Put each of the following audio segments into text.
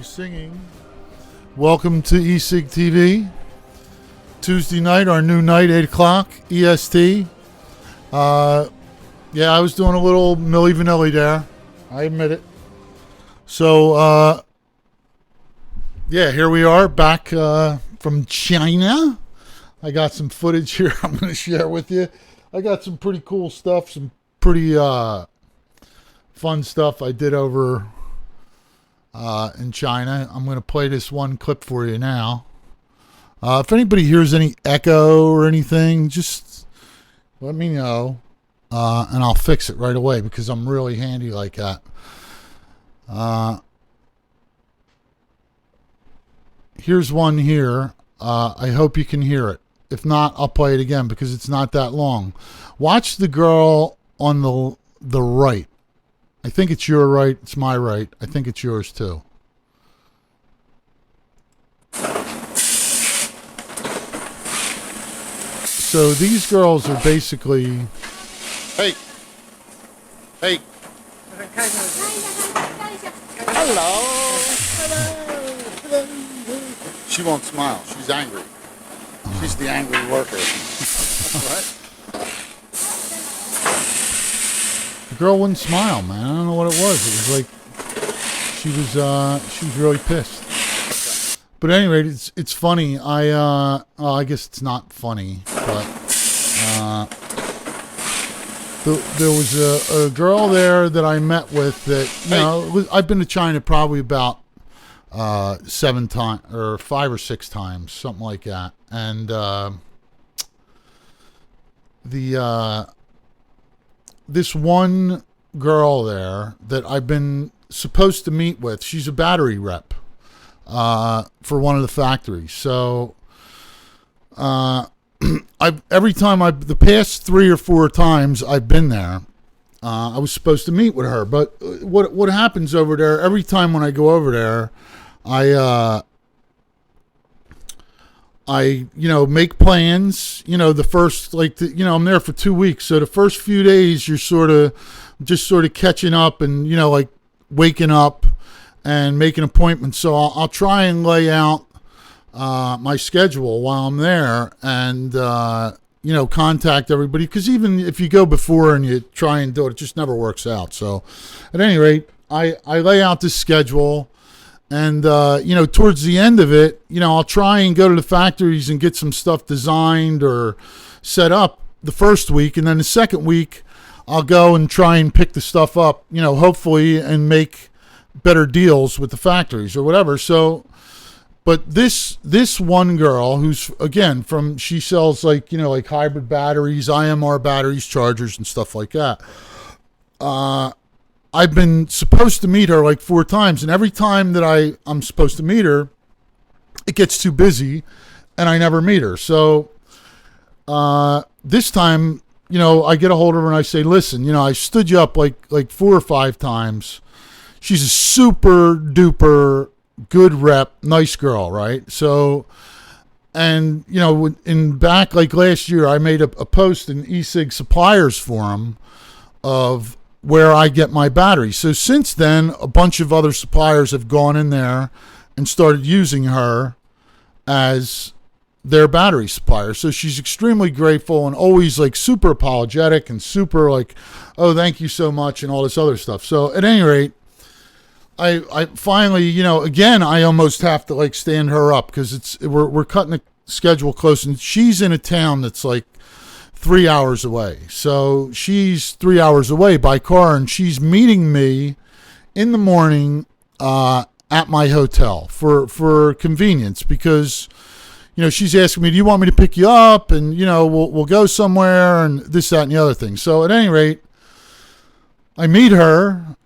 Somebody singing. Welcome to eSig TV. Tuesday night, our new night, 8 o'clock, EST. Yeah, I was doing a little Milli Vanilli there. I admit it. So, yeah, here we are back from China. I got some footage here I'm going to share with you. I got some pretty cool stuff, some pretty fun stuff I did over in China. I'm going to play this one clip for you now. If anybody hears any echo or anything, just let me know, and I'll fix it right away because I'm really handy like that. Here's one here. I hope you can hear it. If not, I'll play it again because it's not that long. Watch the girl on the right. I think it's your right. It's my right. I think it's yours too. So these girls are basically... Hey. Hello. She won't smile. She's angry. She's the angry worker. What? The girl wouldn't smile, man. I don't know what it was. It was like she was really pissed. Okay. But at any rate, it's funny. I guess it's not funny, but there was a girl there that I met with that I've been to China probably about 7 times or 5 or 6 times, something like that, and this one girl there that I've been supposed to meet with, she's a battery rep for one of the factories. So the past 3 or 4 times I've been there, I was supposed to meet with her. But what happens over there, every time when I go over there, I make plans, the first, I'm there for 2 weeks. So the first few days you're sort of catching up and, waking up and making appointments. So I'll try and lay out, my schedule while I'm there and, contact everybody. Cause even if you go before and you try and do it, it just never works out. So at any rate, I lay out this schedule. And, towards the end of it, I'll try and go to the factories and get some stuff designed or set up the first week. And then the second week, I'll go and try and pick the stuff up, hopefully, and make better deals with the factories or whatever. So, but this one girl who's, again, she sells like hybrid batteries, IMR batteries, chargers, and stuff like that. I've been supposed to meet her like 4 times, and every time that I'm supposed to meet her, it gets too busy, and I never meet her. So this time, I get a hold of her and I say, listen, I stood you up like 4 or 5 times. She's a super duper good rep, nice girl, right? So, and in back like last year, I made a post in eSig Suppliers Forum of where I get my batteries. So since then, a bunch of other suppliers have gone in there and started using her as their battery supplier. So she's extremely grateful and always like super apologetic and super like, oh, thank you so much and all this other stuff. So at any rate, I finally, again, I almost have to like stand her up because we're cutting the schedule close, and she's in a town that's like 3 hours away. So she's 3 hours away by car, and she's meeting me in the morning at my hotel for convenience because, she's asking me, do you want me to pick you up? And, we'll go somewhere and this, that, and the other thing. So at any rate, I meet her.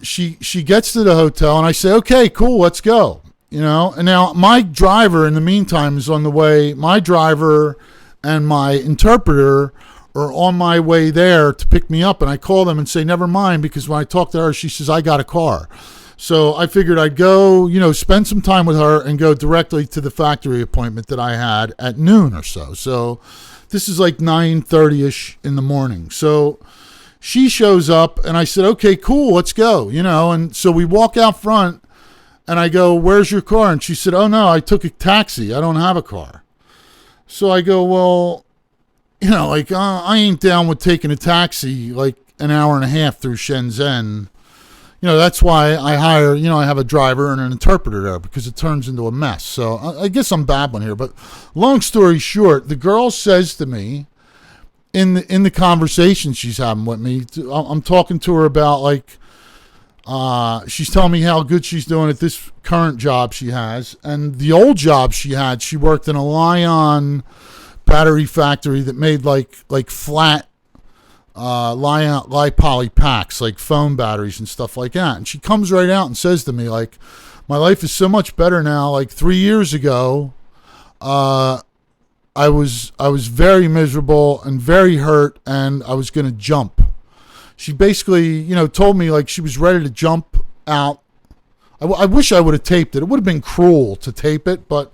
She gets to the hotel and I say, okay, cool, let's go. And now my driver in the meantime is on the way. My driver and my interpreter are on my way there to pick me up. And I call them and say, never mind, because when I talk to her, she says, I got a car. So I figured I'd go, spend some time with her and go directly to the factory appointment that I had at noon or so. So this is like 9:30ish in the morning. So she shows up and I said, okay, cool, let's go, and so we walk out front And I go, where's your car? And she said, oh, no, I took a taxi. I don't have a car. So I go, well, like I ain't down with taking a taxi like an hour and a half through Shenzhen. That's why I hire, I have a driver and an interpreter there because it turns into a mess. So I guess I'm babbling here. But long story short, the girl says to me in the conversation she's having with me, I'm talking to her about like, she's telling me how good she's doing at this current job she has. And the old job she had, she worked in a Lion battery factory that made like flat li-poly packs, like phone batteries and stuff like that. And she comes right out and says to me, like, my life is so much better now. Like 3 years ago, I was very miserable and very hurt, and I was going to jump. She basically, told me like she was ready to jump out. I wish I would have taped it. It would have been cruel to tape it, but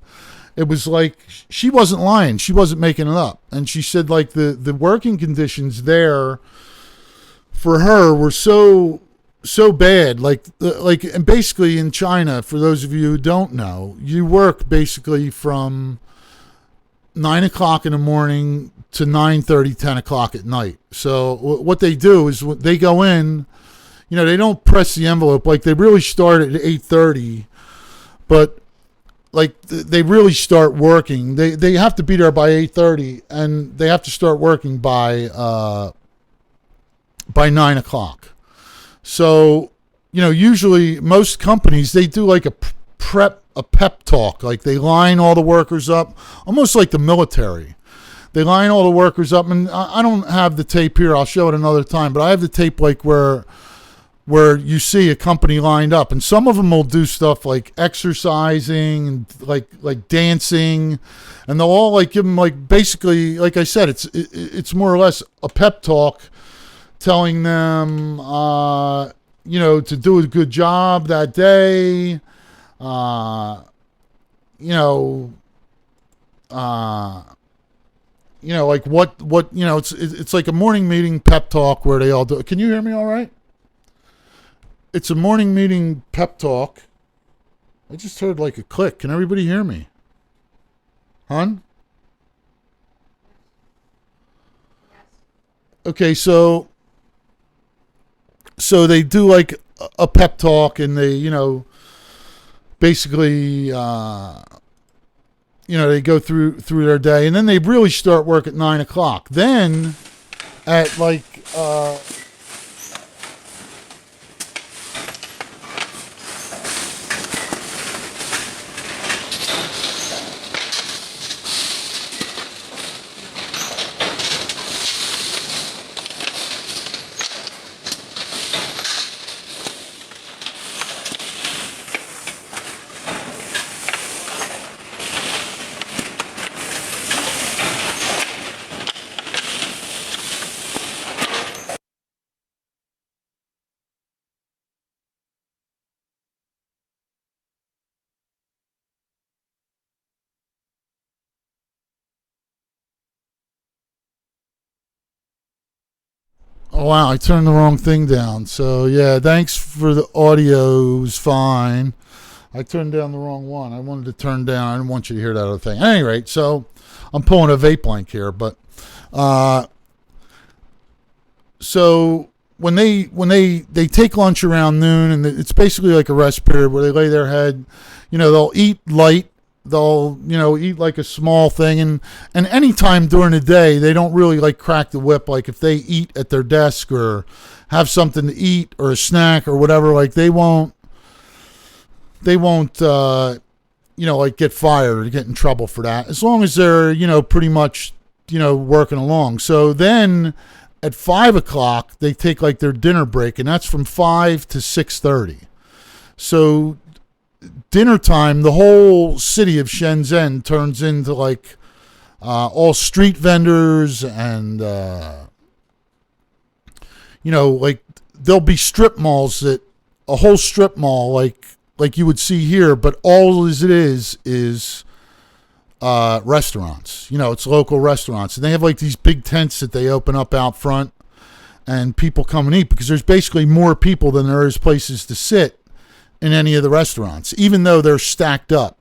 it was like she wasn't lying. She wasn't making it up. And she said like the working conditions there for her were so bad. Like and basically in China, for those of you who don't know, you work basically from 9 o'clock in the morning to 9:30, 10 o'clock at night. So what they do is they go in, they don't press the envelope. Like they really start at 8:30, but like they really start working. They have to be there by 8:30, and they have to start working by 9 o'clock. So, usually most companies, they do like a pep talk. Like they line all the workers up, almost like the military. They line all the workers up, and I don't have the tape here. I'll show it another time, but I have the tape like where you see a company lined up, and some of them will do stuff like exercising and like dancing, and they'll all like give them like basically, like I said, it's more or less a pep talk, telling them to do a good job that day, like what it's like a morning meeting pep talk where they all do. Can you hear me all right? It's a morning meeting pep talk. I just heard like a click. Can everybody hear me? Hun? Okay, so they do like a pep talk, and they, basically, they go through their day, and then they really start work at 9 o'clock. Then at like, oh wow, I turned the wrong thing down. So yeah, thanks for the audio's fine. I turned down the wrong one. I wanted to turn down. I didn't want you to hear that other thing. At any rate, so I'm pulling a vape blank here, but so when they take lunch around noon, and it's basically like a rest period where they lay their head, they'll eat light. They'll, eat like a small thing, and any time during the day, they don't really like crack the whip. Like if they eat at their desk or have something to eat or a snack or whatever, like they won't, like get fired or get in trouble for that, as long as they're, pretty much, working along. So then at 5 o'clock, they take like their dinner break, and that's from 5 to 6:30. So dinner time, the whole city of Shenzhen turns into like all street vendors, and like there'll be strip malls, that a whole strip mall like you would see here, but all it is restaurants. It's local restaurants, and they have like these big tents that they open up out front, and people come and eat, because there's basically more people than there is places to sit in any of the restaurants, even though they're stacked up.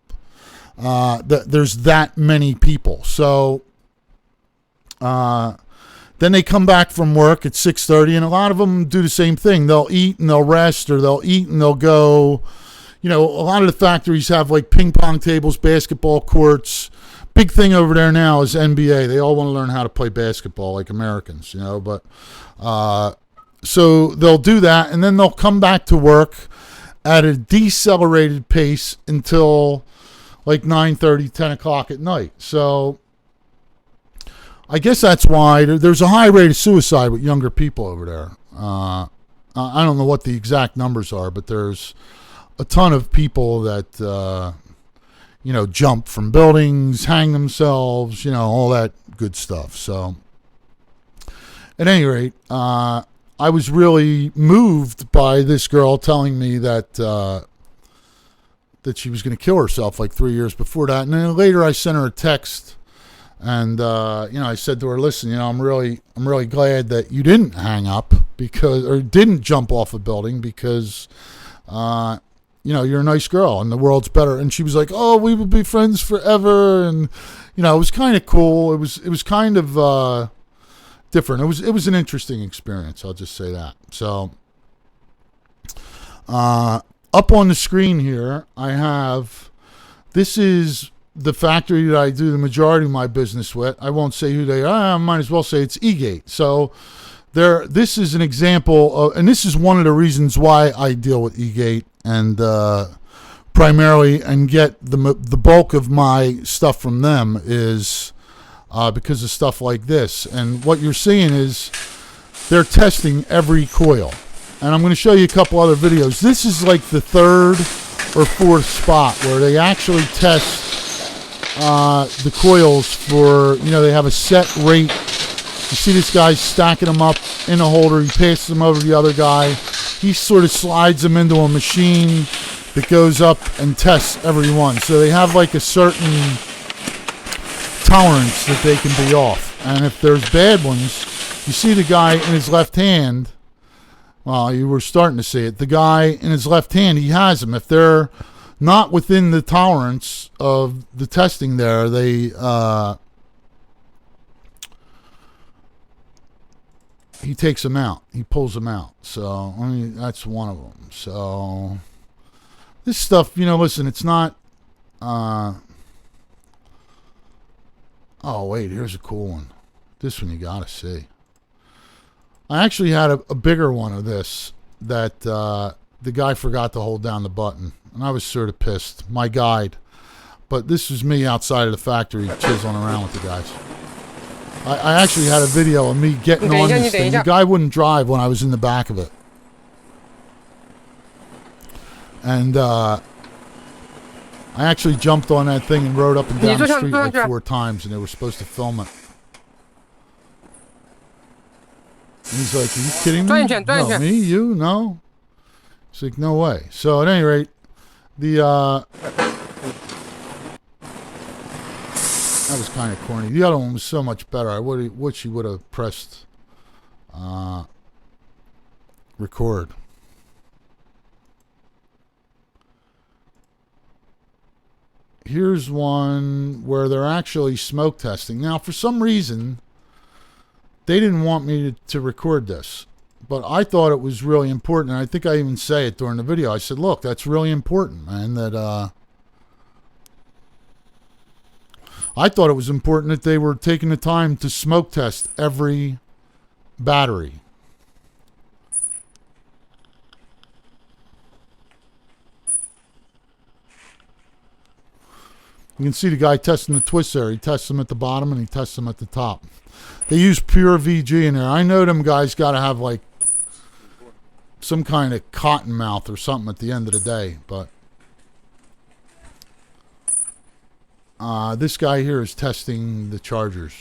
There's that many people. So then they come back from work at 6:30, and a lot of them do the same thing. They'll eat and they'll rest, or they'll eat and they'll go. A lot of the factories have like ping pong tables, basketball courts. Big thing over there now is NBA. They all want to learn how to play basketball like Americans, but so they'll do that, and then they'll come back to work at a decelerated pace until like 9:30, 10 o'clock at night. So I guess that's why there's a high rate of suicide with younger people over there. I don't know what the exact numbers are, but there's a ton of people that jump from buildings, hang themselves, all that good stuff. So at any rate, I was really moved by this girl telling me that she was going to kill herself like 3 years before that. And then later I sent her a text, and I said to her, listen, I'm really glad that you didn't hang up or didn't jump off a building, because you're a nice girl and the world's better. And she was like, oh, we will be friends forever. And it was kind of cool. It was kind of different. It was an interesting experience, I'll just say that. So up on the screen here, this is the factory that I do the majority of my business with. I won't say who they are. I might as well say it's E-Gate. So this is an example of, and this is one of the reasons why I deal with E-Gate, and primarily, and get the bulk of my stuff from them is because of stuff like this. And what you're seeing is they're testing every coil. And I'm going to show you a couple other videos. This is like the third or fourth spot where they actually test the coils for, they have a set rate. You see this guy stacking them up in a holder. He passes them over to the other guy. He sort of slides them into a machine that goes up and tests every one. So they have like a certain tolerance that they can be off. And if there's bad ones, you see the guy in his left hand. Well, you were starting to see it. The guy in his left hand, he has them. If they're not within the tolerance of the testing there, he takes them out. He pulls them out. So, that's one of them. So, this stuff, listen, it's not... oh, wait, here's a cool one. This one you gotta see. I actually had a bigger one of this that the guy forgot to hold down the button, and I was sort of pissed. My guide. But this was me outside of the factory chiseling around with the guys. I actually had a video of me getting on this thing. The guy wouldn't drive when I was in the back of it. And I actually jumped on that thing and rode up and down the street like 4 times, and they were supposed to film it. And he's like, are you kidding me? No, me? You? No? He's like, no way. So at any rate, that was kind of corny. The other one was so much better. I wish he would have pressed record. Here's one where they're actually smoke testing. Now, for some reason, they didn't want me to record this, but I thought it was really important. And I think I even say it during the video. I said, look, that's really important, man, that I thought it was important that they were taking the time to smoke test every battery. You can see the guy testing the twists there. He tests them at the bottom and he tests them at the top. They use pure VG in there. I know them guys got to have like some kind of cotton mouth or something at the end of the day. But this guy here is testing the chargers.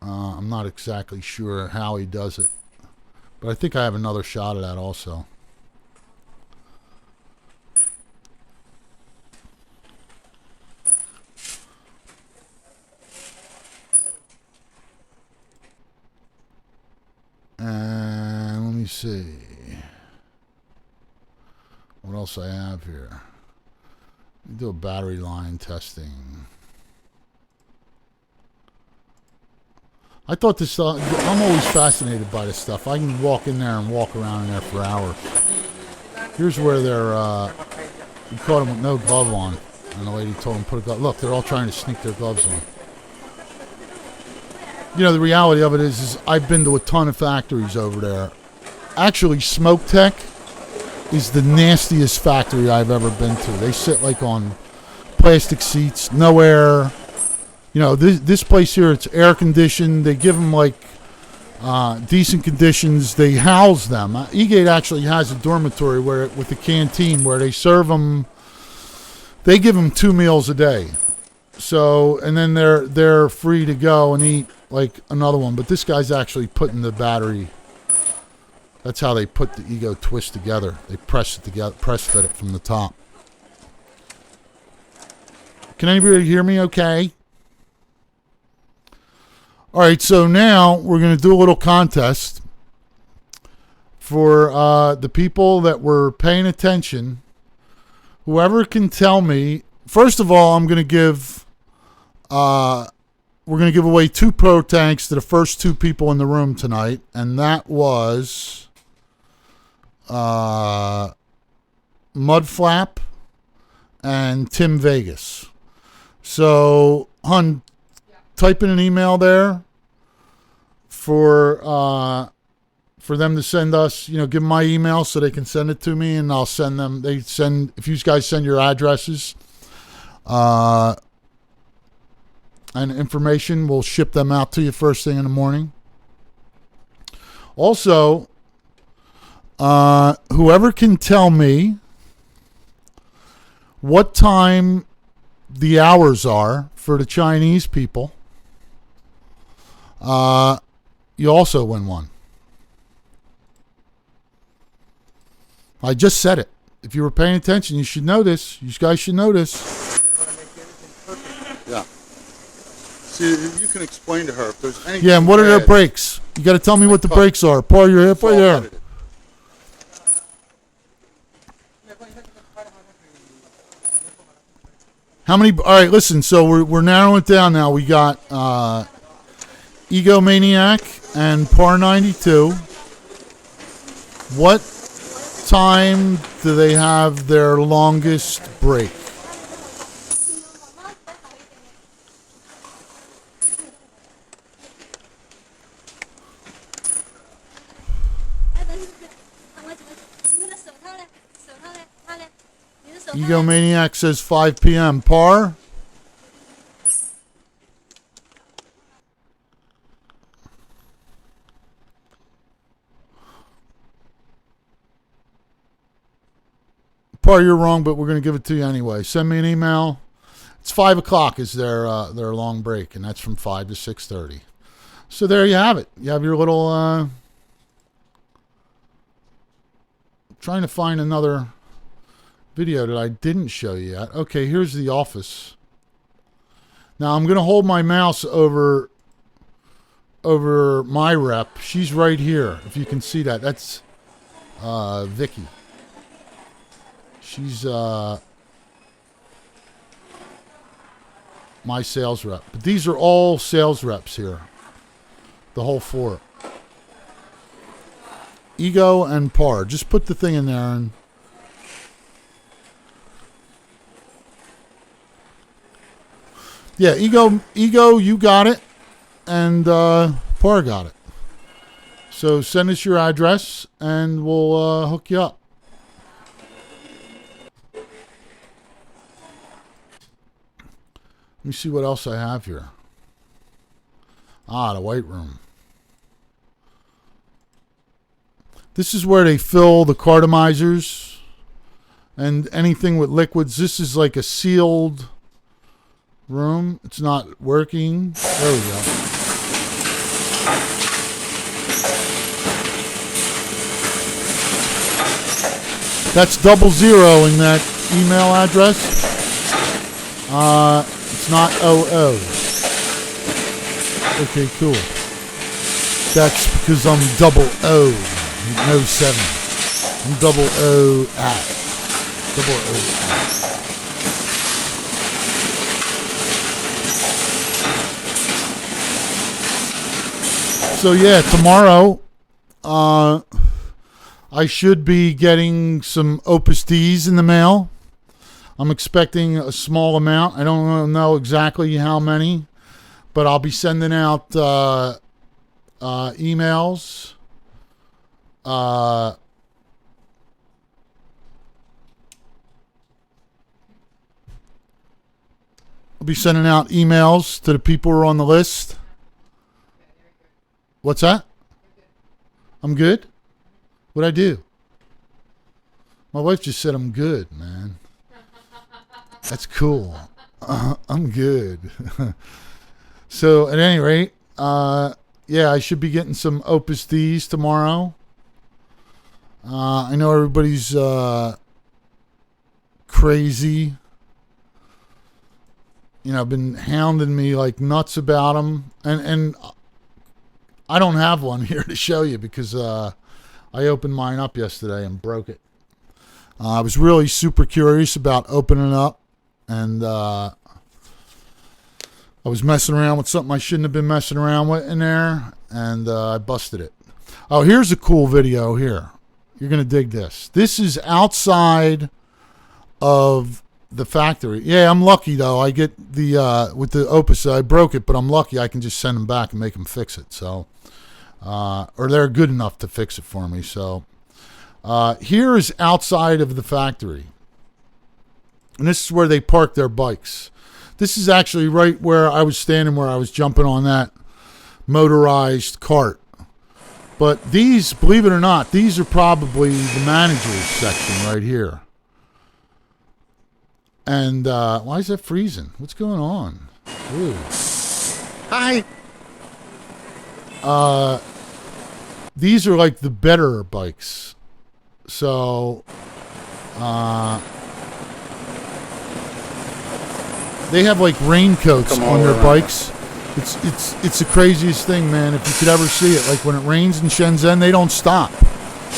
I'm not exactly sure how he does it, but I think I have another shot of that also. And let me see. What else I have here? Do a battery line testing. I thought this. I'm always fascinated by this stuff. I can walk in there and walk around in there for hours. Here's where they're. We caught them with no glove on, and the lady told them put a glove. Look, they're all trying to sneak their gloves on. You know, the reality of it is I've been to a ton of factories over there. Actually, Smoke Tech is the nastiest factory I've ever been to. They sit like on plastic seats, no air. You know, this place here, it's air conditioned. They give them like decent conditions. They house them. E-Gate actually has a dormitory where with a canteen where they serve them. They give them 2 meals a day. So, and then they're free to go and eat like another one. But this guy's actually putting the battery. That's how they put the Ego twist together. They press it together, press fit it from the top. Can anybody hear me okay? All right, so now we're going to do a little contest for the people that were paying attention. Whoever can tell me, first of all, we're going to give away 2 Pro Tanks to the first 2 people in the room tonight, and that was Mudflap and Tim Vegas. So, hon, type in an email there for them to send us, you know, give them my email so they can send it to me, and I'll send them. If you guys send your addresses and information, we'll ship them out to you first thing in the morning. Also, whoever can tell me what time the hours are for the Chinese people, you also win one. I just said it. If you were paying attention, you should know this. You guys should know this. Yeah. See, you can explain to her if there's anything. Yeah, and what are their brakes? You got to tell me what the brakes are. Paul your hip right there. How many? All right, listen. So we're narrowing it down now. We got Egomaniac and Par 92. What time do they have their longest break? Egomaniac says 5 p.m. Par? Par, you're wrong, but we're going to give it to you anyway. Send me an email. It's 5 o'clock is their long break, and that's from 5 to 6:30. So there you have it. You have your little... trying to find another video that I didn't show you yet. Okay, here's the office. Now I'm going to hold my mouse over my rep. She's right here, if you can see that. That's Vicky. She's my sales rep. But these are all sales reps here. The whole 4. Ego and Par. Just put the thing in there and... Yeah, Ego, you got it, and Par got it. So send us your address, and we'll hook you up. Let me see what else I have here. The white room. This is where they fill the cartomizers and anything with liquids. This is like a sealed room. It's not working. There we go. That's 00 in that email address. It's not 00. Okay, cool. That's because I'm 00. No 7. I'm double O at. Double O at. So yeah, tomorrow, I should be getting some Opus Ds in the mail. I'm expecting a small amount. I don't know exactly how many, but I'll be sending out emails. I'll be sending out emails to the people who are on the list. What's that? I'm good? What'd I do? My wife just said I'm good, man. That's cool. I'm good. So at any rate, yeah, I should be getting some Opus Ds tomorrow. I know everybody's crazy. You know, been hounding me like nuts about them. And I don't have one here to show you because I opened mine up yesterday and broke it. I was really super curious about opening up. And I was messing around with something I shouldn't have been messing around with in there. And I busted it. Oh, here's a cool video here. You're going to dig this. This is outside of the factory. Yeah, I'm lucky, though. I get the, with the Opus, I broke it, but I'm lucky I can just send them back and make them fix it. So, or they're good enough to fix it for me. So, here is outside of the factory. And this is where they park their bikes. This is actually right where I was standing, where I was jumping on that motorized cart. But these, believe it or not, these are probably the manager's section right here. And why is that freezing? What's going on? Ooh. Hi. These are like the better bikes. So, they have like raincoats on their bikes. It's the craziest thing, man. If you could ever see it, like when it rains in Shenzhen, they don't stop.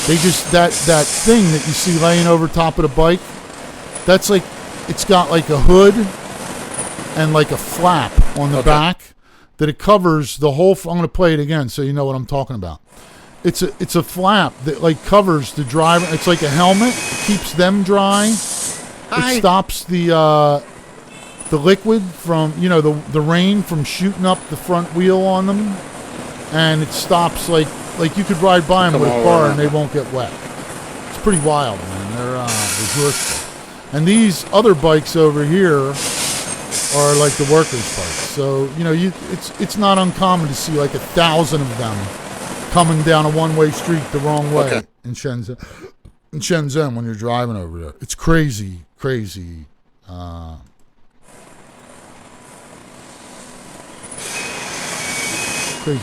They just that thing that you see laying over top of the bike. That's like, it's got like a hood and like a flap on the back that it covers the whole. I'm going to play it again so you know what I'm talking about. It's a flap that like covers the driver. It's like a helmet. It keeps them dry. It stops the liquid from, you know, the rain from shooting up the front wheel on them, and it stops like you could ride by them with a car and they won't get wet. It's pretty wild, man. They're resourceful. And these other bikes over here are like the workers' bikes. So, you know, it's not uncommon to see like 1,000 of them coming down a one-way street the wrong way in Shenzhen. In Shenzhen, when you're driving over there, it's crazy. Crazy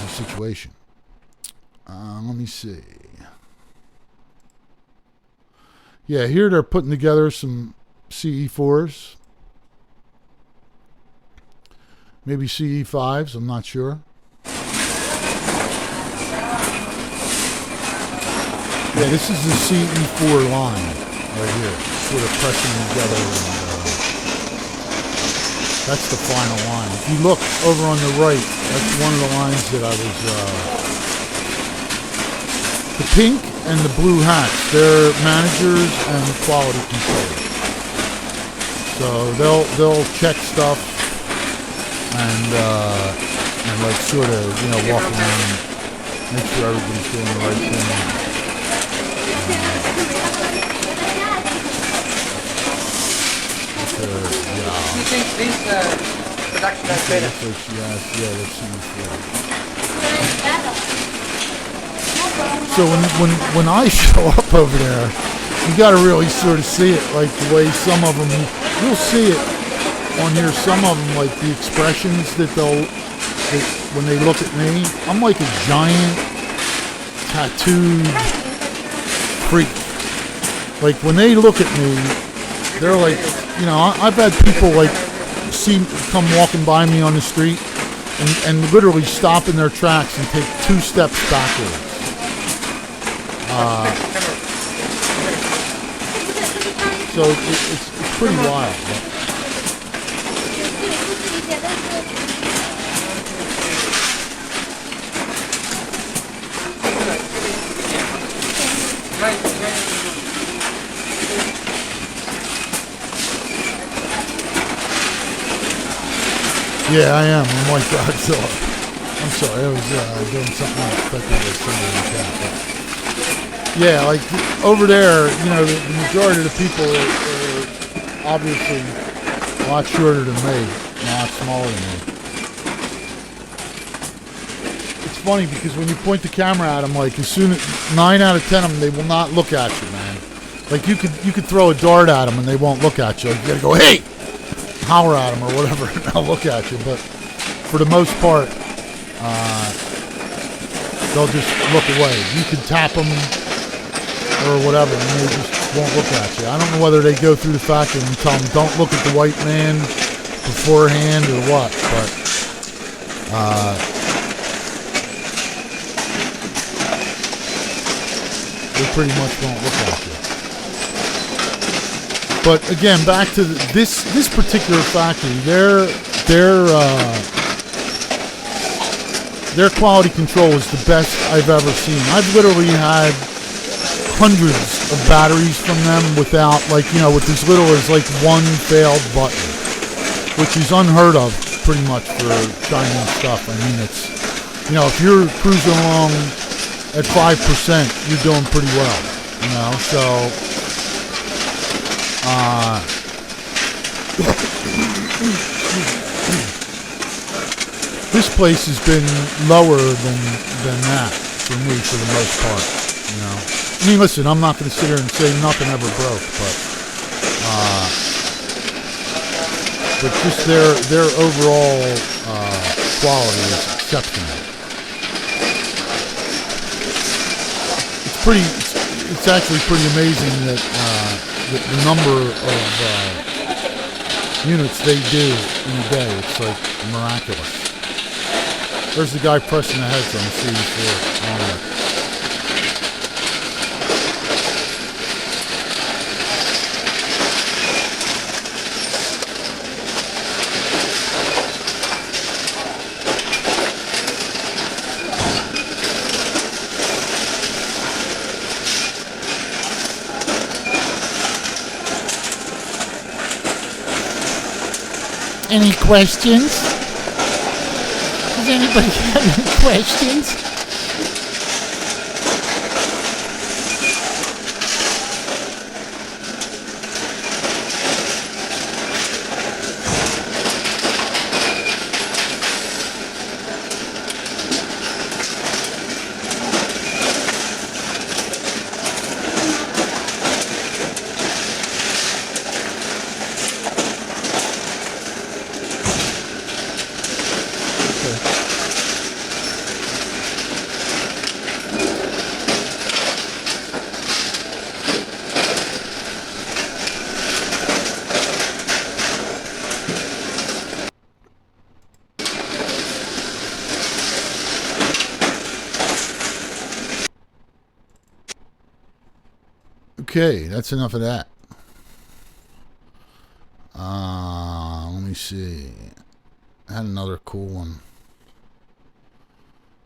situation. Let me see. Yeah, here they're putting together some CE4s. Maybe CE5s, I'm not sure. Yeah, this is the CE4 line right here. Sort of pressing together. And, that's the final line. If you look over on the right, that's one of the lines that I was... the pink and the blue hats, they're managers and quality controllers. So they'll check stuff and like sort of, you know, walk around and make sure everybody's doing the right thing. Do you think these production are better? Yeah, let's see. So when I show up over there, you got to really sort of see it, like the way some of them, you'll see it on here. Some of them, like the expressions that when they look at me, I'm like a giant tattooed freak. Like when they look at me, they're like, you know, I've had people like come walking by me on the street and literally stop in their tracks and take 2 steps backwards. So it's pretty wild. But. Yeah, I am. I'm like Godzilla. I'm sorry, I was doing something unexpected with somebody in the chat. But yeah, like over there, you know, the majority of the people are obviously a lot shorter than me, a lot smaller than me. It's funny because when you point the camera at them, like as soon as 9 out of 10 of them, they will not look at you, man. Like you could throw a dart at them and they won't look at you. Like you gotta go, hey, holler at them or whatever, and they'll look at you. But for the most part, they'll just look away. You can tap them or whatever, and they just won't look at you. I don't know whether they go through the fact and tell them don't look at the white man beforehand or what, but they pretty much won't look at you. But again, back to this particular factory, their quality control is the best I've ever seen. I've literally had hundreds of batteries from them without, like, you know, with as little as like one failed button, which is unheard of pretty much for Chinese stuff. I mean, it's, you know, if you're cruising along at 5%, you're doing pretty well, you know, so this place has been lower than that for me for the most part, you know. I mean, listen, I'm not going to sit here and say nothing ever broke, but just their overall quality is exceptional. It's actually pretty amazing that the number of units they do in a day. It's like miraculous. There's the guy pressing the heads on the CD4. Any questions? Does anybody have any questions? Okay, that's enough of that. Let me see. I had another cool one.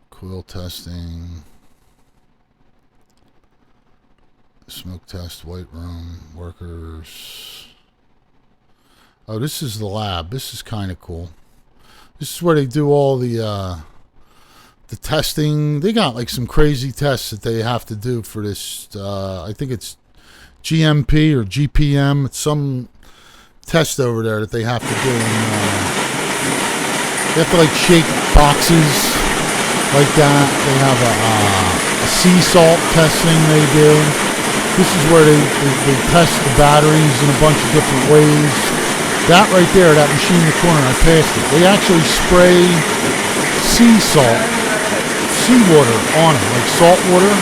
Coil testing. Smoke test, white room, workers. Oh, this is the lab. This is kind of cool. This is where they do all the testing. They got like some crazy tests that they have to do for this. I think it's GMP or GPM. It's some test over there that they have to do. And, they have to like shake boxes like that. They have a sea salt testing they do. This is where they test the batteries in a bunch of different ways. That right there, that machine in the corner, I passed it. They actually spray sea salt, seawater on it, like salt water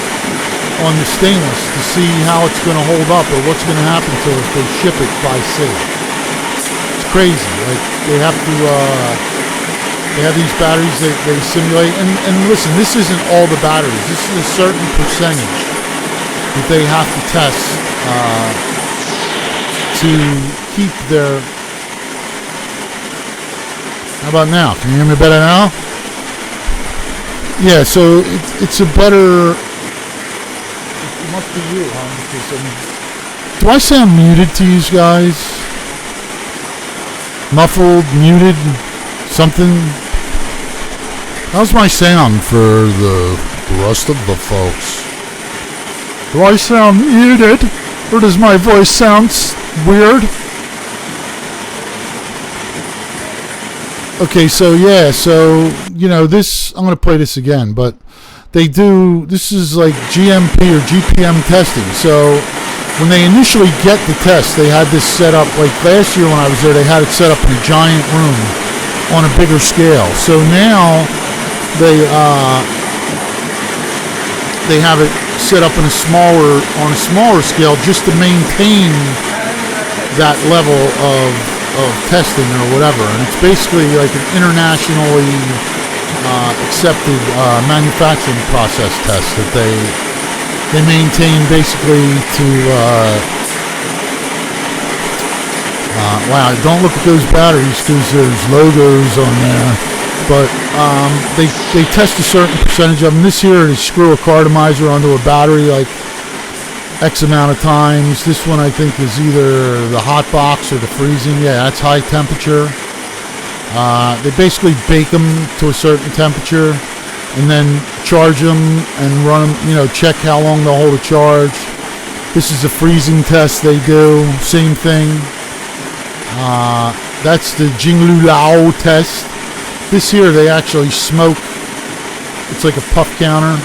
on the stainless to see how it's going to hold up or what's going to happen to it if they ship it by sea. It's crazy. Like they have to, they have these batteries that they simulate. And listen, this isn't all the batteries. This is a certain percentage that they have to test to keep their... How about now? Can you hear me better now? Yeah, so it's a better... It must be you, huh? Because, do I sound muted to you guys? Muffled, muted, something? How's my sound for the rest of the folks? Do I sound muted? Or does my voice sound weird? Okay, so yeah, so, you know, this, I'm going to play this again, but they do, this is like GMP or GPM testing. So when they initially get the test, they had this set up, like last year when I was there, they had it set up in a giant room on a bigger scale. So now they have it set up in on a smaller scale just to maintain that level of testing or whatever, and it's basically like an internationally accepted manufacturing process test that they maintain basically to wow, don't look at those batteries because there's logos on there, but they test a certain percentage of them. This here, they screw a cartomizer onto a battery like X amount of times. This one I think is either the hot box or the freezing. Yeah, that's high temperature. They basically bake them to a certain temperature and then charge them and run them, you know, check how long they'll hold a charge. This is a freezing test they do. Same thing. That's the Jinglu Lao test. This here they actually smoke. It's like a puff counter.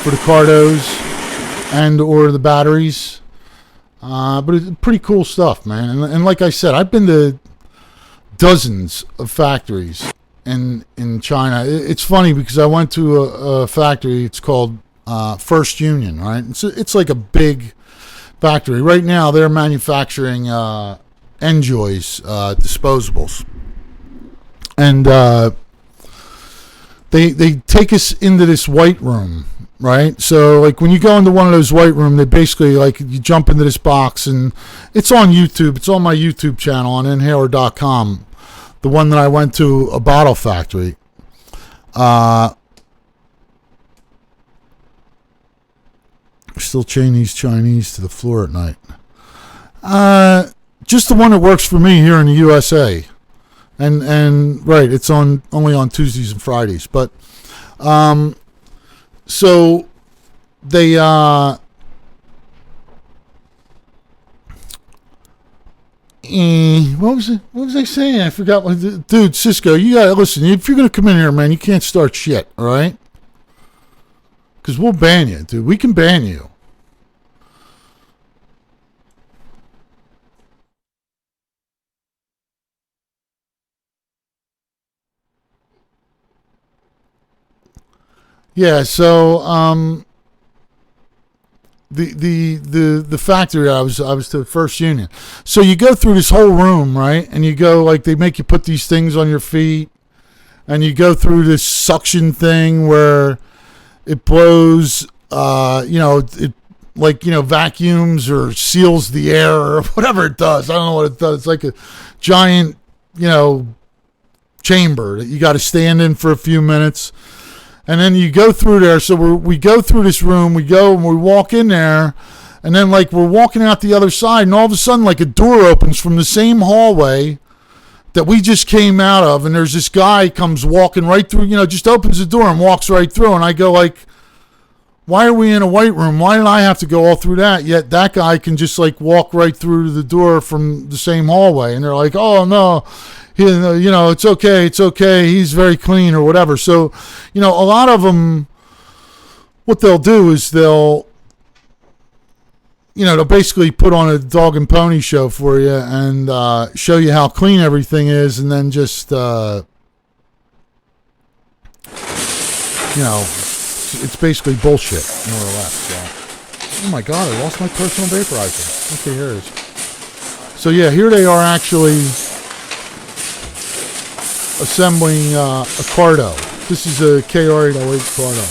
For the cardos and or the batteries, but it's pretty cool stuff, man. And like I said, I've been to dozens of factories in China. It's funny because I went to a factory. It's called First Union, right? It's like a big factory. Right now, they're manufacturing Enjoy's disposables, and they take us into this white room, right? So like when you go into one of those white room, they basically like you jump into this box, and it's on YouTube. It's on my YouTube channel on inhaler.com. The one that I went to, a bottle factory. Still chain these Chinese to the floor at night. Just the one that works for me here in the USA. And right, it's only on Tuesdays and Fridays, but so they what was I saying? I forgot what. Dude, Cisco, you gotta listen. If you're gonna come in here, man, you can't start shit, all right? Because we'll ban you, dude. We can ban you. Yeah, so the factory I was to the First Union. So you go through this whole room, right? And you go like they make you put these things on your feet, and you go through this suction thing where it blows, it like, vacuums or seals the air or whatever it does. I don't know what it does. It's like a giant, chamber that you got to stand in for a few minutes. And then you go through there. So we go through this room. We go and we walk in there. And then like we're walking out the other side. And all of a sudden like a door opens from the same hallway that we just came out of. And there's this guy comes walking right through, just opens the door and walks right through. And I go like, why are we in a white room? Why did I have to go all through that? Yet that guy can just like walk right through the door from the same hallway. And they're like, oh no. It's okay. He's very clean or whatever. So, a lot of them, what they'll do is they'll basically put on a dog and pony show for you and show you how clean everything is, and then just, it's basically bullshit, more or less. So. Oh my God, I lost my personal vaporizer. Okay, here it is. So yeah, here they are actually assembling a Cardo. This is a KR808 Cardo.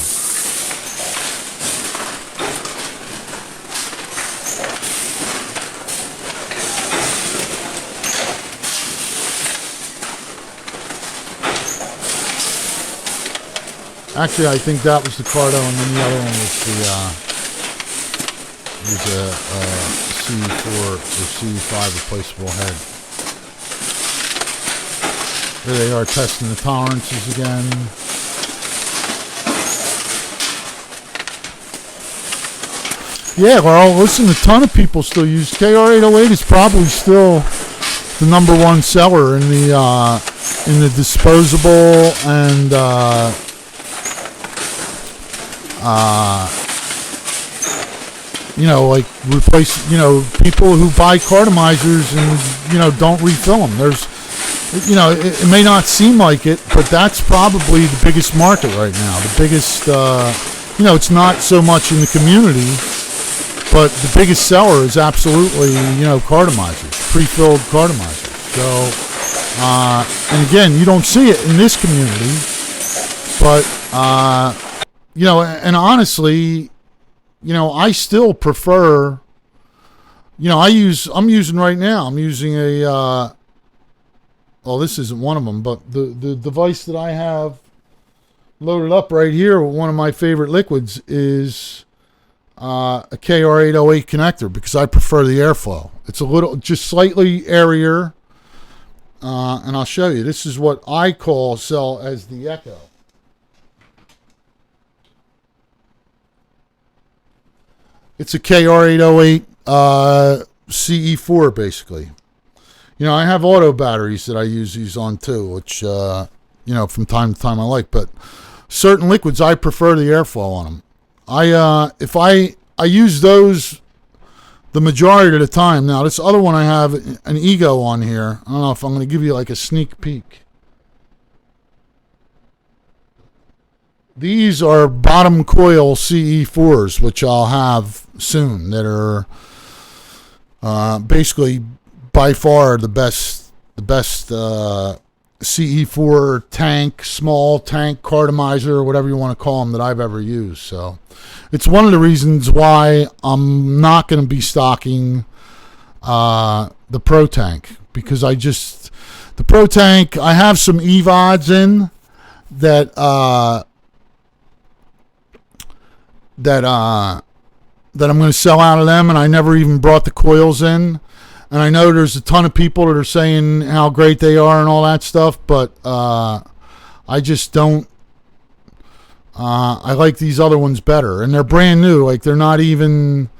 Actually, I think that was the Cardo, and then the other one was a CE4 or CE5 replaceable head. There they are testing the tolerances again. Yeah, well, listen, a ton of people still use KR808. Is probably still the number one seller in the disposable and like replace, people who buy cartomizers and, don't refill them. There's, it may not seem like it, but that's probably the biggest market right now. The biggest, it's not so much in the community, but the biggest seller is absolutely, cartomizers, pre-filled cartomizers. So, and again, you don't see it in this community, but, and honestly, I still prefer, I'm using right now, I'm using a, well, this isn't one of them, but the device that I have loaded up right here, one of my favorite liquids is a KR808 connector, because I prefer the airflow. It's a little, just slightly airier, and I'll show you. This is what I sell as the Echo. It's a KR808 CE4, basically. I have auto batteries that I use these on too, which, from time to time I like. But certain liquids, I prefer the airflow on them. If I use those the majority of the time. Now, this other one I have an Ego on here. I don't know if I'm going to give you like a sneak peek. These are bottom coil CE4s, which I'll have soon, that are basically by far the best CE4 tank, small tank cartomizer, or whatever you want to call them, that I've ever used. So it's one of the reasons why I'm not going to be stocking the Pro Tank, because the Pro Tank, I have some EVODs in that I'm going to sell out of them, and I never even brought the coils in. And I know there's a ton of people that are saying how great they are and all that stuff, but I just don't. I like these other ones better, and they're brand new. Like, they're not even,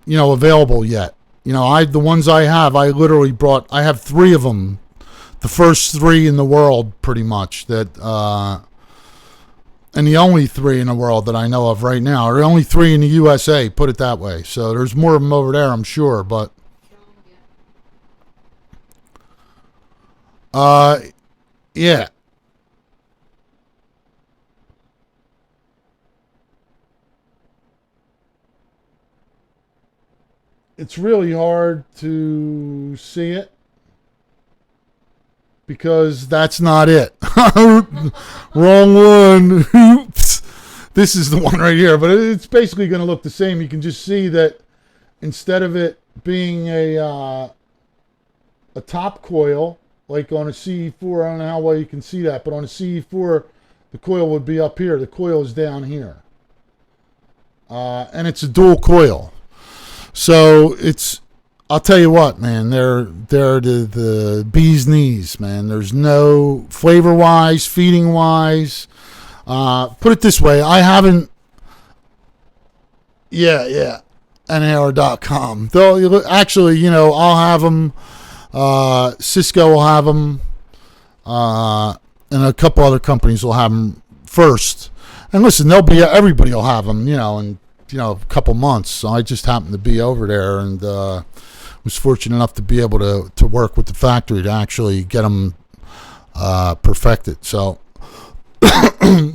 available yet. The ones I have, I literally brought. I have 3 of them, the first 3 in the world, pretty much, that. And the only 3 in the world that I know of right now, or the only 3 in the USA, put it that way. So there's more of them over there, I'm sure, but yeah. It's really hard to see it, because that's not it. Wrong one. Oops. This is the one right here, but it's basically going to look the same. You can just see that instead of it being a top coil, like on a CE4, I don't know how well you can see that, but on a CE4, the coil would be up here. The coil is down here. And it's a dual coil. So I'll tell you what, man, they're the bee's knees, man. There's no flavor-wise, feeding-wise. Put it this way, I haven't. Yeah, NAR.com. They'll actually, I'll have them. Cisco will have them, and a couple other companies will have them first. And listen, everybody will have them, in a couple months. So I just happened to be over there, and was fortunate enough to be able to work with the factory to actually get them perfected. So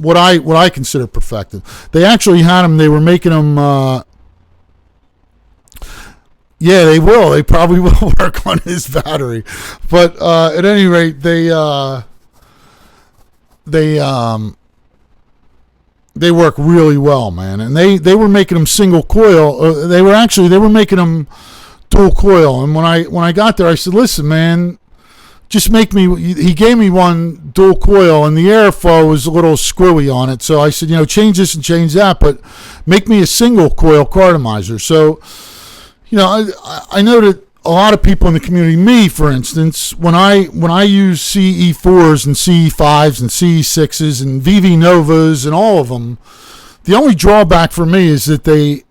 what I consider perfected, they actually had them. They were making them. Yeah, they will. They probably will work on his battery, but at any rate, they work really well, man. And they were making them single coil. They were making them dual coil. And when I got there, I said, listen, man, just make me, he gave me one dual coil, and the airflow was a little squirrely on it. So I said, change this and change that, but make me a single coil cartomizer. So, I know that a lot of people in the community, me for instance, when I use CE4s and CE5s and CE6s and VV Novas and all of them, the only drawback for me is that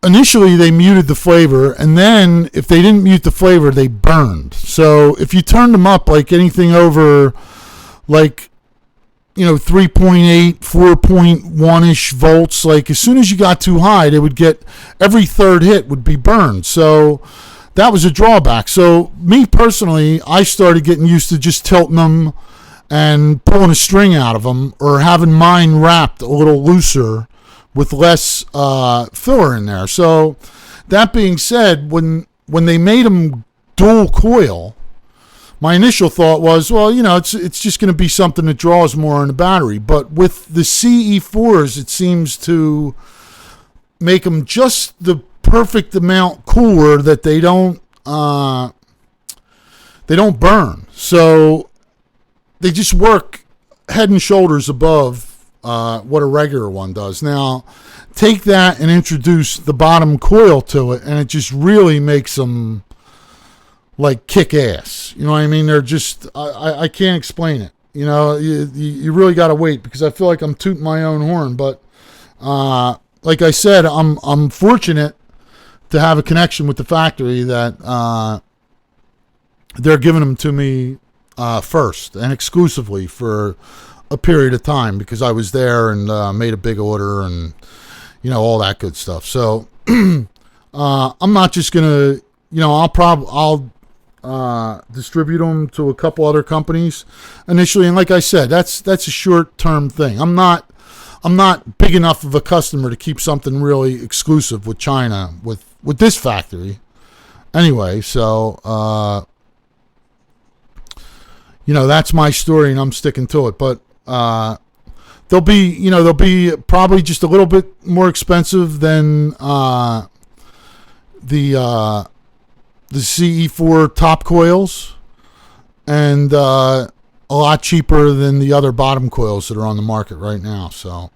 initially they muted the flavor, and then if they didn't mute the flavor, they burned. So if you turned them up like anything over 3.8, 4.1-ish volts, like as soon as you got too high, they would get, every third hit would be burned. So that was a drawback. So me personally, I started getting used to just tilting them and pulling a string out of them, or having mine wrapped a little looser with less filler in there. So that being said, when they made them dual coil, my initial thought was, well, it's just going to be something that draws more on the battery. But with the CE4s, it seems to make them just the perfect amount cooler that they don't burn. So they just work head and shoulders above what a regular one does. Now, take that and introduce the bottom coil to it, and it just really makes them like kick ass. You know what I mean? They're just, I can't explain it. You really got to wait, because I feel like I'm tooting my own horn. But like I said, I'm fortunate to have a connection with the factory that they're giving them to me first and exclusively for a period of time, because I was there and made a big order and all that good stuff. So I'm not just gonna I'll distribute them to a couple other companies initially, and like I said, that's a short-term thing. I'm not big enough of a customer to keep something really exclusive with China with this factory anyway. So that's my story, and I'm sticking to it. But they'll be probably just a little bit more expensive than the CE4 top coils, and a lot cheaper than the other bottom coils that are on the market right now. So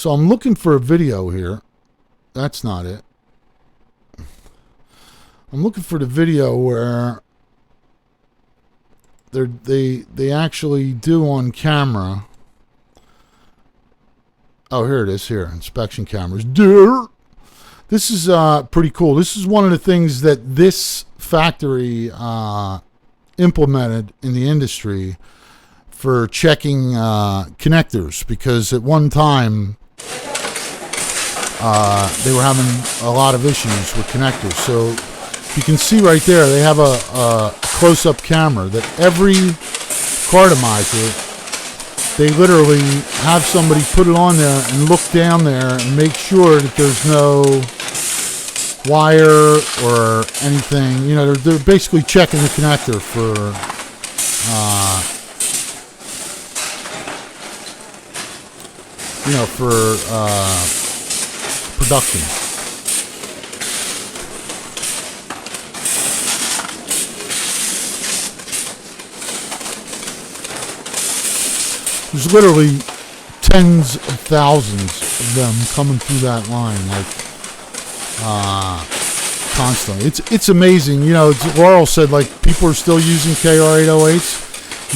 I'm looking for a video here. That's not it. I'm looking for the video where they actually do on camera. Oh, here it is. Here, inspection cameras. This is pretty cool. This is one of the things that this factory implemented in the industry for checking connectors, because at one time they were having a lot of issues with connectors. So you can see right there, they have a close-up camera that every cartomizer, they literally have somebody put it on there and look down there and make sure that there's no wire or anything. They're basically checking the connector for production. There's literally tens of thousands of them coming through that line, constantly. It's amazing. Laurel said, people are still using KR808s.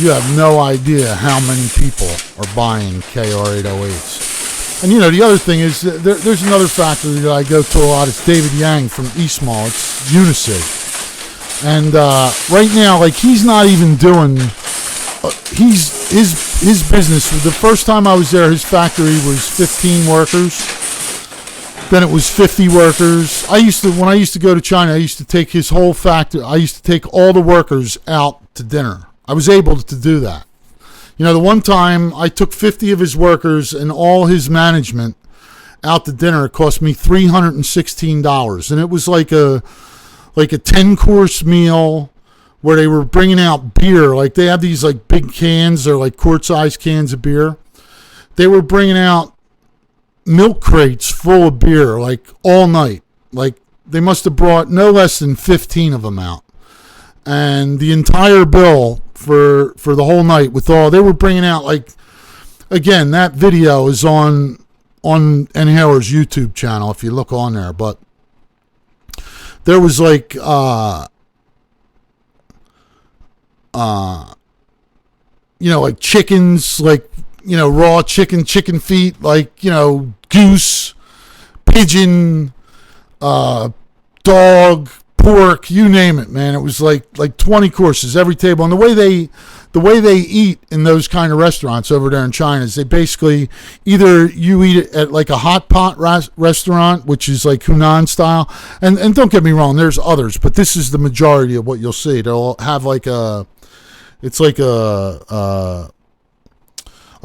You have no idea how many people are buying KR808s. And the other thing is, there's another factory that I go to a lot. It's David Yang from Eastmall. It's Unisig. And right now, he's not even doing. His business. The first time I was there, his factory was 15 workers. Then it was 50 workers. When I used to go to China, I used to take his whole factory. I used to take all the workers out to dinner. I was able to do that. The one time I took 50 of his workers and all his management out to dinner. It cost me $316, and it was like a 10-course meal, where they were bringing out beer. They have these big cans, they're quart-sized cans of beer. They were bringing out milk crates full of beer, like all night. Like they must have brought no less than 15 of them out. And the entire bill for the whole night with all, they were bringing out, like, again, that video is on Inhaler's YouTube channel if you look on there, but there was like like chickens, like, raw chicken feet, like, goose, pigeon, dog, pork, you name it, man. It was like 20 courses every table. And the way they eat in those kind of restaurants over there in China is they basically, either you eat it at like a hot pot restaurant, which is like Hunan style, and don't get me wrong, there's others, but this is the majority of what you'll see. They'll have like a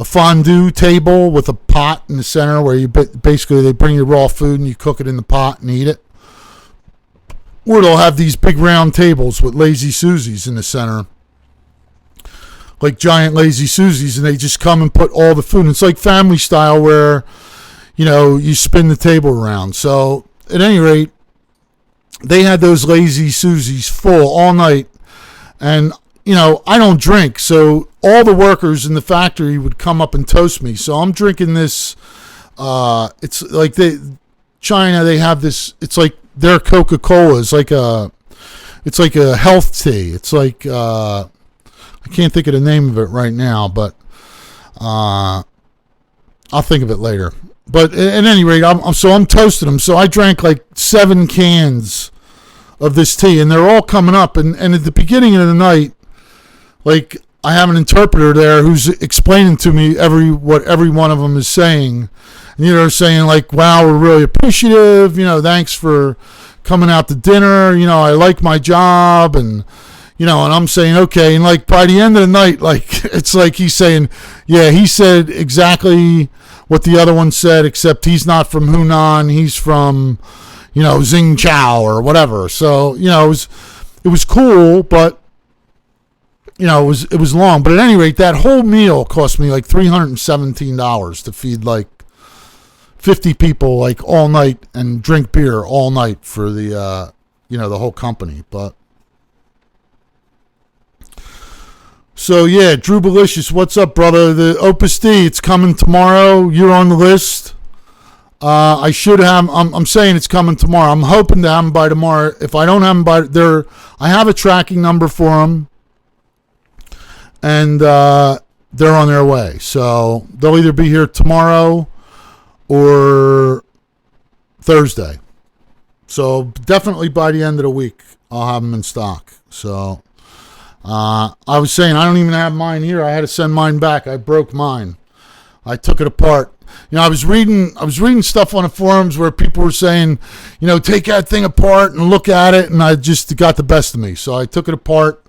fondue table with a pot in the center where you basically, they bring you raw food and you cook it in the pot and eat it. Or they'll have these big round tables with lazy Susies in the center, like giant lazy Susies, and they just come and put all the food. And it's like family style where, you spin the table around. So at any rate, they had those lazy Susies full all night. And, I don't drink. So all the workers in the factory would come up and toast me. So I'm drinking this. It's like China, they have this, it's like their Coca-Cola is it's like a health tea. It's like, I can't think of the name of it right now, but I'll think of it later. But at any rate, I'm toasting them. So I drank like 7 cans of this tea, and they're all coming up. And at the beginning of the night, like, I have an interpreter there who's explaining to me what every one of them is saying. And, they're saying like, wow, we're really appreciative. Thanks for coming out to dinner. I like my job. And, and I'm saying, okay. And like by the end of the night, like, it's like he's saying, yeah, he said exactly what the other one said, except he's not from Hunan. He's from, Xingqiao or whatever. So, it was cool, but, it was long. But at any rate, that whole meal cost me like $317 to feed like 50 people like all night and drink beer all night for the the whole company. But so yeah, Drew Belicious, what's up, brother? The Opus D, it's coming tomorrow. You're on the list. I should have. I'm saying it's coming tomorrow. I'm hoping to have them by tomorrow. If I don't have them by I have a tracking number for them, and they're on their way. So they'll either be here tomorrow or Thursday. So definitely by the end of the week, I'll have them in stock. So I was saying, I don't even have mine here. I had to send mine back. I broke mine. I took it apart. I was reading stuff on the forums where people were saying, take that thing apart and look at it, and it got the best of me. So I took it apart,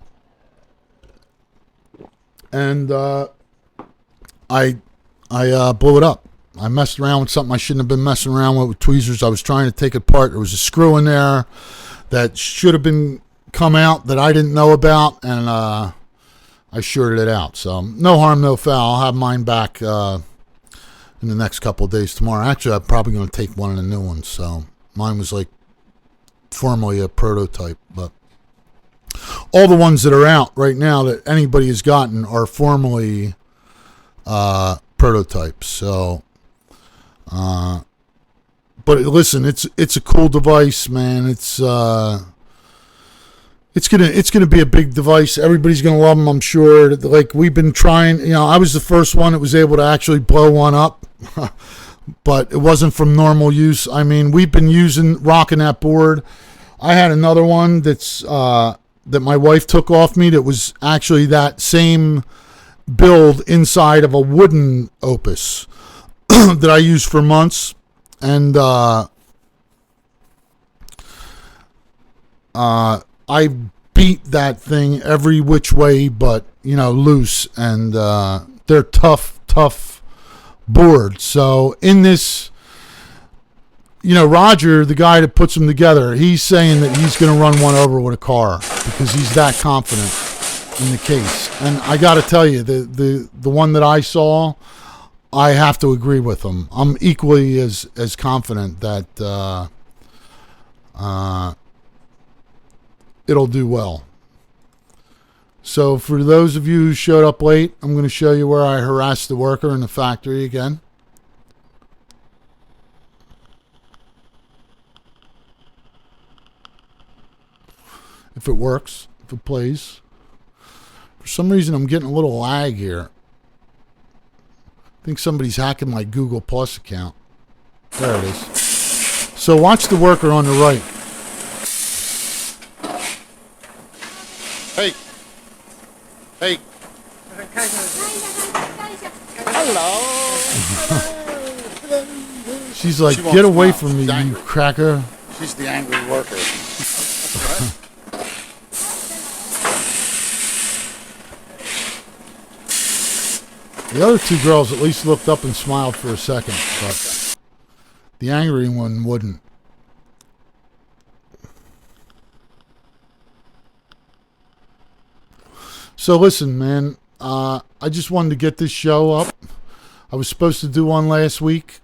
and I blew it up. I messed around with something I shouldn't have been messing around with tweezers. I was trying to take it apart. There was a screw in there that should have been come out that I didn't know about, and I shorted it out. So no harm, no foul. I'll have mine back in the next couple of days tomorrow. Actually, I'm probably going to take one of the new ones. So mine was like formerly a prototype, but all the ones that are out right now that anybody has gotten are formerly prototypes. So but listen, it's a cool device, man. It's gonna be a big device. Everybody's gonna love them, I'm sure. Like, we've been trying. I was the first one that was able to actually blow one up, but it wasn't from normal use. I mean, we've been rocking that board. I had another one that's that my wife took off me. That was actually that same build inside of a wooden Opus that I used for months, and I beat that thing every which way but loose, and they're tough boards. So in this, Roger, the guy that puts them together, he's saying that he's going to run one over with a car because he's that confident in the case. And I got to tell you, the one that I saw, I have to agree with him. I'm equally as confident that it'll do well. So for those of you who showed up late, I'm going to show you where I harassed the worker in the factory again. If it works, if it plays. For some reason, I'm getting a little lag here. I think somebody's hacking my Google Plus account. There it is. So watch the worker on the right. Hey. Hey. Hello. She's like, get away from me, you cracker. She's the angry worker. The other two girls at least looked up and smiled for a second, but the angry one wouldn't. So listen, man, I just wanted to get this show up. I was supposed to do one last week.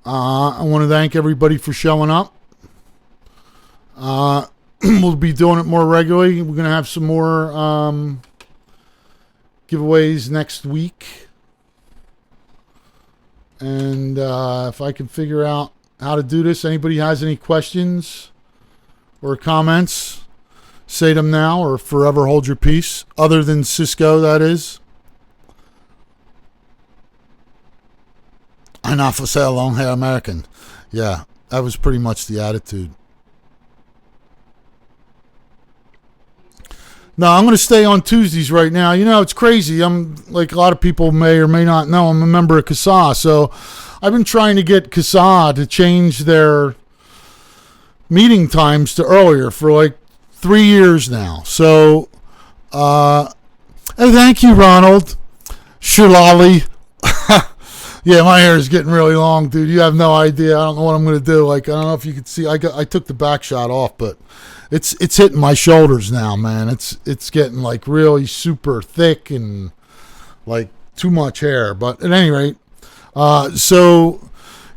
I want to thank everybody for showing up. We'll be doing it more regularly. We're going to have some more giveaways next week. And if I can figure out how to do this, anybody has any questions or comments, say them now or forever hold your peace. Other than Cisco, that is. I'm not for sale, long hair American. Yeah, that was pretty much the attitude. No, I'm going to stay on Tuesdays right now. You know, it's crazy. I'm, like a lot of people may or may not know, I'm a member of CASA. So I've been trying to get CASA to change their meeting times to earlier for like 3 years now. So, and thank you, Ronald. Shirlali. Yeah, my hair is getting really long, dude. You have no idea. I don't know what I'm going to do. Like, I don't know if you can see. I took the back shot off, but it's hitting my shoulders now, man. It's getting like really super thick and like too much hair. But at any rate, so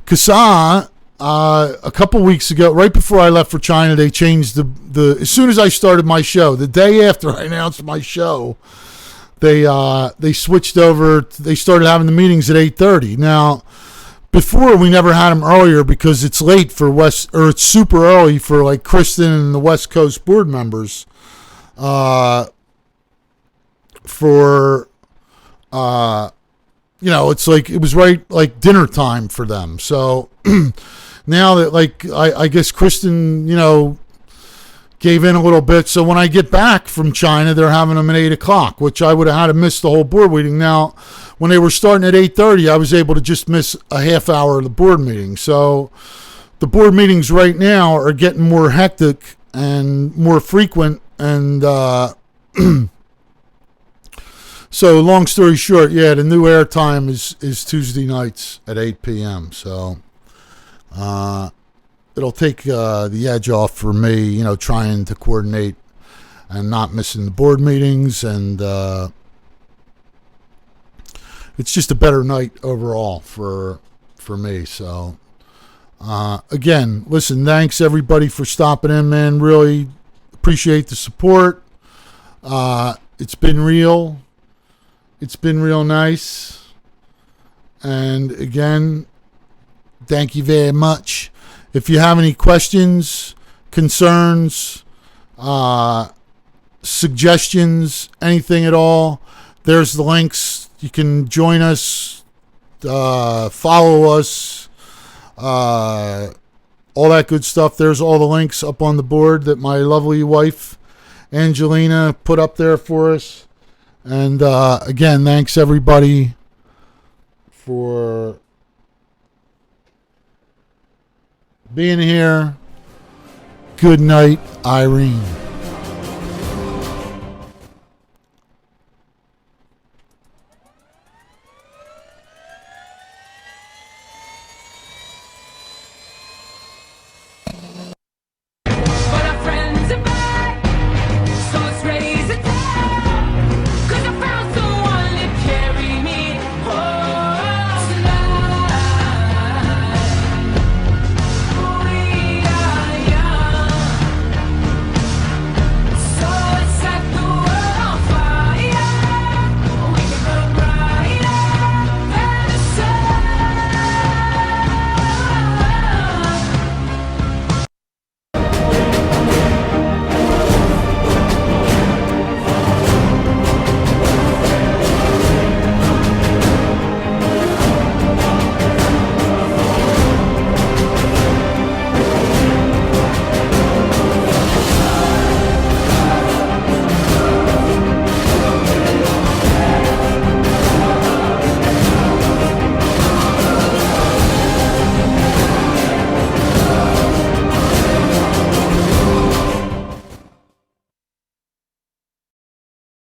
CASA, a couple weeks ago, right before I left for China, they changed the as soon as I started my show, the day after I announced my show, they switched over. They started having the meetings at 8:30. Now, before we never had them earlier because it's late for it's super early for like Kristen and the West Coast board members. It's like it was right like dinner time for them. So now that like I guess Kristen, gave in a little bit. So when I get back from China, they're having them at 8 o'clock, which I would have had to miss the whole board meeting. Now, when they were starting at 8:30, I was able to just miss a half hour of the board meeting. So the board meetings right now are getting more hectic and more frequent. And so long story short, yeah, the new air time is Tuesday nights at 8 p.m. So it'll take the edge off for me, trying to coordinate and not missing the board meetings. And it's just a better night overall for me. So, again, listen, thanks everybody for stopping in, man. Really appreciate the support. It's been real. It's been real nice. And again, thank you very much. If you have any questions, concerns, suggestions, anything at all, there's the links. You can join us, follow us, all that good stuff. There's all the links up on the board that my lovely wife, Angelina, put up there for us. And again, thanks everybody for being here. Good night, Irene.